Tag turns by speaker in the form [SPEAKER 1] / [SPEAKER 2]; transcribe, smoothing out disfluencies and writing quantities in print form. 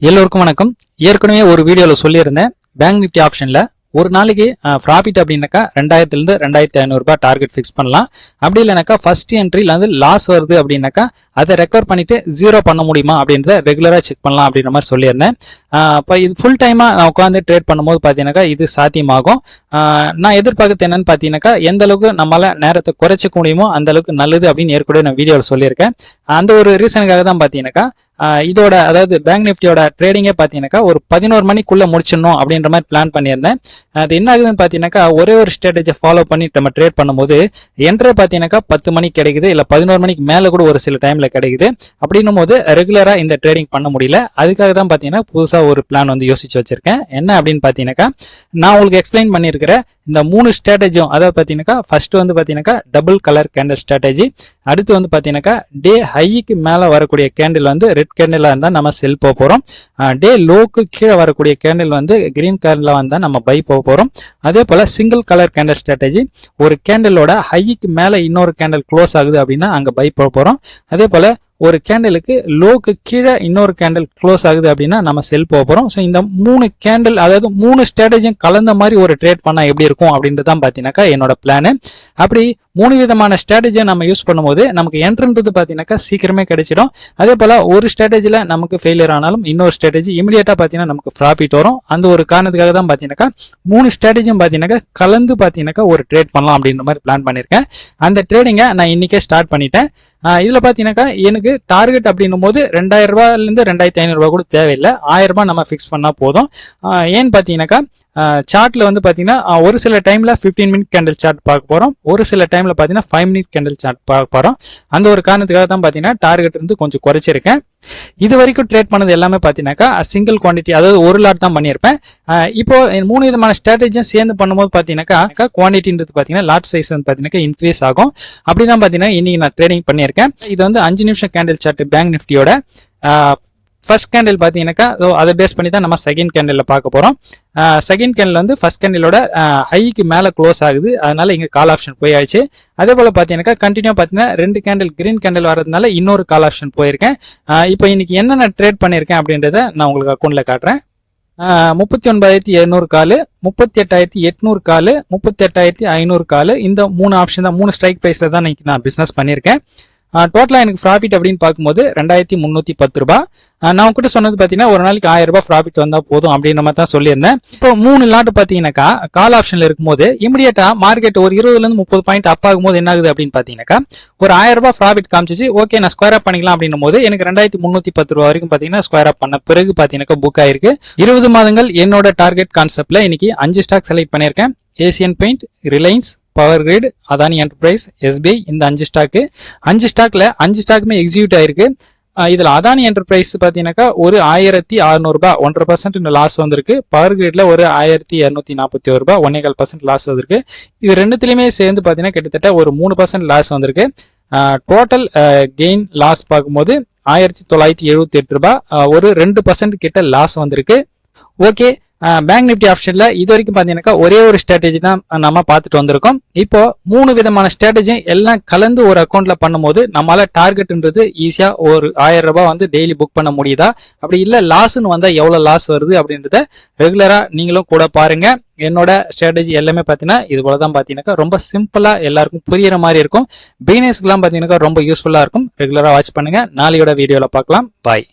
[SPEAKER 1] எல்லோருக்கும் வணக்கம். ஏற்கனவே ஒரு வீடியோல சொல்லியிருந்தேன், பேங்க் நிஃப்டி ஆப்ஷன்ல ஒரு நாளைக்கு ப்ராஃபிட் அப்படின்னாக்கா 2000 இருந்து 2500 ரூபாய் டார்கெட் ஃபிக்ஸ் பண்ணலாம். அப்படி இல்லைனாக்கா ஃபர்ஸ்ட் என்ட்ரில வந்து லாஸ் வருது அப்படின்னாக்கா அதை ரெக்கவர் பண்ணிட்டு ஜீரோ பண்ண முடியுமா அப்படின்றத ரெகுலரா செக் பண்ணலாம் அப்படின்ற மாதிரி சொல்லியிருந்தேன். இப்போ இது ஃபுல் டைமா நான் உட்காந்து ட்ரேட் பண்ணும்போது பார்த்தீங்கன்னாக்கா இது சாத்தியமாகும். நான் எதிர்பார்க்கறது என்னன்னு பார்த்தீங்கன்னாக்கா எந்த அளவுக்கு நம்மளால நேரத்தை குறைச்சிக்க முடியுமோ அந்த அளவுக்கு நல்லது அப்படின்னு ஏற்கனவே நான் வீடியோவில் சொல்லியிருக்கேன். அந்த ஒரு ரீசனுக்காக தான் பார்த்தீங்கன்னாக்கா இதோட அதாவது பேங்க் நிஃப்டியோட ட்ரேடிங்கே பார்த்தீங்கன்னாக்கா ஒரு 11 மணிக்குள்ள முடிச்சிடணும் அப்படின்ற மாதிரி பிளான் பண்ணியிருந்தேன். அது என்ன ஆகுதுன்னு பார்த்தீங்கன்னாக்கா ஒரே ஒரு ஸ்ட்ராட்டஜியை ஃபாலோ பண்ணி நம்ம ட்ரேட் பண்ணும்போது என்ட்ரே பார்த்தீங்கன்னாக்கா 10 மணிக்கு கிடைக்குது, இல்லை 11 மணிக்கு மேலே கூட ஒரு சில டைம்ல கிடைக்குது. அப்படின்னும் போது ரெகுலரா இந்த ட்ரேடிங் பண்ண முடியல. அதுக்காக தான் பார்த்தீங்கன்னா புதுசா ஒரு பிளான் வந்து யோசிச்சு வச்சிருக்கேன். என்ன அப்படின்னு பார்த்தீங்கன்னாக்கா நான் உங்களுக்கு எக்ஸ்பிளைன் பண்ணியிருக்கிற இந்த 3 ஸ்ட்ராட்டஜியும், அதாவது பார்த்தீங்கன்னாக்கா ஃபர்ஸ்ட் வந்து பார்த்தீங்கன்னாக்கா டபுள் கலர் கேண்டில் ஸ்ட்ராட்டஜி, அடுத்து வந்து பார்த்தீங்கன்னாக்கா டே ஹைக்கு மேலே வரக்கூடிய கேண்டில் வந்து ரெட் கேண்டிலா இருந்தால் நம்ம செல் போக போகிறோம். டே லோக்கு கீழே வரக்கூடிய கேண்டில் வந்து கிரீன் கலர்ல வந்தால் நம்ம பை போக போகிறோம். அதே போல் சிங்கிள் கலர் கேண்டில் ஸ்ட்ராட்டஜி, ஒரு கேண்டிலோட ஹைக்கு மேலே இன்னொரு கேண்டில் க்ளோஸ் ஆகுது அப்படின்னா அங்கே பை போக போகிறோம். அதே போல் ஒரு கேண்டலுக்கு லோக்கு கீழே இன்னொரு கேண்டில் க்ளோஸ் ஆகுது அப்படின்னா நம்ம செல் போக போறோம். ஸோ இந்த 3 கேண்டில், அதாவது 3 ஸ்ட்ராட்டஜியும் கலந்த மாதிரி ஒரு ட்ரேட் பண்ணா எப்படி இருக்கும் அப்படின்றது தான் பார்த்தீங்கன்னாக்கா என்னோட பிளானு. அப்படி 3 விதமான ஸ்ட்ராட்டஜியை நம்ம யூஸ் பண்ணும்போது நமக்கு என்ட்ரன்றது பார்த்தீங்கன்னாக்கா சீக்கிரமே கிடைச்சிடும். அதே போல ஒரு ஸ்ட்ராட்டஜில நமக்கு ஃபெயிலியர் ஆனாலும் இன்னொரு ஸ்ட்ராட்டஜி இமீடியட்டா பார்த்தீங்கன்னா நமக்கு ப்ராஃபிட் வரும். அந்த ஒரு காரணத்துக்காக தான் பார்த்தீங்கன்னாக்கா 3 ஸ்ட்ராட்டஜியும் பார்த்தீங்கன்னாக்கா கலந்து பார்த்தீங்கன்னாக்கா ஒரு ட்ரேட் பண்ணலாம் அப்படின்ற மாதிரி பிளான் பண்ணியிருக்கேன். அந்த ட்ரேடிங்கை நான் இன்னைக்கே ஸ்டார்ட் பண்ணிட்டேன். இதுல பாத்தீங்கன்னாக்கா எனக்கு டார்கெட் அப்படின்னும் போது 2000 ரூபாயில இருந்து 2500 ரூபாய் கூட தேவையில்லை, 1000 ரூபாய் நம்ம பிக்ஸ் பண்ணா போதும். ஏன்னு பாத்தீங்கன்னாக்கா சார்ட்ல வந்து பாத்தீங்கன்னா ஒரு சில டைம்ல 15 மினிட் கேண்டில் சார்ட் பார்க்க போறோம், ஒரு சில டைம்ல பாத்தீங்கன்னா 5 மினிட் கேண்டில் சார்ட் பார்க்க போறோம். அந்த ஒரு காரணத்துக்காக தான் பாத்தீங்கன்னா டார்கெட் இருந்து கொஞ்சம் குறைச்சிருக்கேன். இது வரைக்கும் ட்ரேட் பண்ணது எல்லாமே பாத்தீங்கன்னாக்கா சிங்கிள் குவான்டிட்டி, அதாவது ஒரு லாட் தான் பண்ணியிருப்பேன். இப்போ 3 விதமான ஸ்ட்ராட்டஜியும் சேர்ந்து பண்ணும்போது பாத்தீங்கன்னாக்கா குவான்டிட்டின்றது பாத்தீங்கன்னா லாட் சைஸ் வந்து பாத்தீங்கன்னா இன்க்ரீஸ் ஆகும். அப்படிதான் பாத்தீங்கன்னா இன்னைக்கு நான் ட்ரேடிங் பண்ணியிருக்கேன். இது வந்து 5 நிமிஷம் கேண்டில் சார்ட் பேங்க் நிஃப்டியோட ஃபர்ஸ்ட் கேண்டில் பார்த்தீங்கன்னாக்கா அதை பேஸ் பண்ணி தான் நம்ம செகண்ட் கேண்டில் பார்க்க போறோம். செகண்ட் கேண்டில் வந்து ஃபர்ஸ்ட் கேண்டிலோட ஹைக்கு மேலே க்ளோஸ் ஆகுது, அதனால இங்கே கால் ஆப்ஷன் போயாச்சு. அதே போல பார்த்தீங்கன்னாக்கா கண்டினியூ பார்த்தீங்கன்னா 2 கேண்டில் கிரீன் கேண்டில் வரதுனால இன்னொரு கால் ஆப்ஷன் போயிருக்கேன். இப்போ இன்னைக்கு என்னென்ன ட்ரேட் பண்ணியிருக்கேன் அப்படின்றத நான் உங்களுக்கு அக்கௌண்ட்ல காட்டுறேன். 39,700 காலு, 38,800 காலு, 38,500 காலு, இந்த 3 ஆப்ஷன் தான், 3 ஸ்ட்ரைக் பிரைஸ்ல தான் இன்னைக்கு நான் பிசினஸ் பண்ணியிருக்கேன். டோட்டலா எனக்கு ப்ராஃபிட் அப்படின்னு பார்க்கும்போது 2310 ரூபாய். நான் உங்ககிட்ட சொன்னது பாத்தீங்கன்னா ஒரு நாளைக்கு 1000 ரூபாய் ப்ராஃபிட் வந்தா போதும் அப்படின்ற மாதிரி தான் சொல்லியிருந்தேன். இப்போ 3 லாட் பாத்தீங்கன்னாக்கா கால் ஆப்ஷன்ல இருக்கும்போது இமிடியேட்டா மார்க்கெட் ஒரு 20ல இருந்து 30 பாயிண்ட் அப் ஆகும்போது என்ன ஆகுது அப்படின்னு பாத்தீங்கன்னாக்கா ஒரு 1000 ரூபாய் ப்ராஃபிட் காமிச்சிச்சு. ஓகே, நான் ஸ்கொயர் அப் பண்ணிக்கலாம் அப்படின்னும் போது எனக்கு 2310 ரூபாய் வரைக்கும் பாத்தீங்கன்னா ஸ்கொயர் அப் பண்ண பிறகு பாத்தீங்கன்னாக்கா புக் ஆயிருக்கு. 20 மாதங்கள் என்னோட டார்கெட் கான்செப்ட்ல இன்னைக்கு 5 ஸ்டாக் செலக்ட் பண்ணியிருக்கேன். Asian paint, Reliance, power grid, Adani enterprise, SBI, இந்த 5 ஸ்டாக்கு. 5 ஸ்டாக்ல 5 ஸ்டாக்குமே எக்ஸிக்யூட் ஆயிருக்கு. இதுல அதானி என்டர்பிரைஸ் பாத்தீங்கன்னாக்கா ஒரு 1600 ரூபாய் 1.5% லாஸ் வந்திருக்கு. பவர் கிரிட்ல ஒரு 1241 ரூபாய் 1.25% லாஸ் வந்திருக்கு. இது ரெண்டுத்திலுமே சேர்ந்து பாத்தீங்கன்னா கிட்டத்தட்ட ஒரு 3% லாஸ் வந்திருக்கு. டோட்டல் கெயின் லாஸ் பார்க்கும்போது 1978 ரூபாய், ஒரு 2% கிட்ட லாஸ் வந்திருக்கு. ஓகே, பேங்க் நிஃப்டி ஆப்ஷன்ல இது வரைக்கும் பாத்தீங்கன்னாக்கா ஒரே ஒரு ஸ்ட்ராட்டஜி தான் நம்ம பார்த்துட்டு வந்திருக்கோம். இப்போ 3 விதமான ஸ்ட்ராட்டஜி எல்லாம் கலந்து ஒரு அக்கௌண்ட்ல பண்ணும்போது நம்மளால டார்கெட்ன்றது ஈஸியா ஒரு 1000 ரூபாய் வந்து டெய்லி புக் பண்ண முடியுதா, அப்படி இல்ல லாஸ்ன்னு வந்தா எவ்வளவு லாஸ் வருது அப்படின்றத ரெகுலரா நீங்களும் கூட பாருங்க. என்னோட ஸ்ட்ராட்டஜி எல்லாமே பாத்தீங்கன்னா இது போலதான் பாத்தீங்கன்னாக்கா ரொம்ப சிம்பிளா எல்லாருக்கும் புரியுற மாதிரி இருக்கும். பிகினர்ஸ்க்கு எல்லாம் பாத்தீங்கன்னாக்கா ரொம்ப யூஸ்ஃபுல்லா இருக்கும். ரெகுலரா வாட்ச் பண்ணுங்க. நாளையோட வீடியோல பார்க்கலாம். பாய்.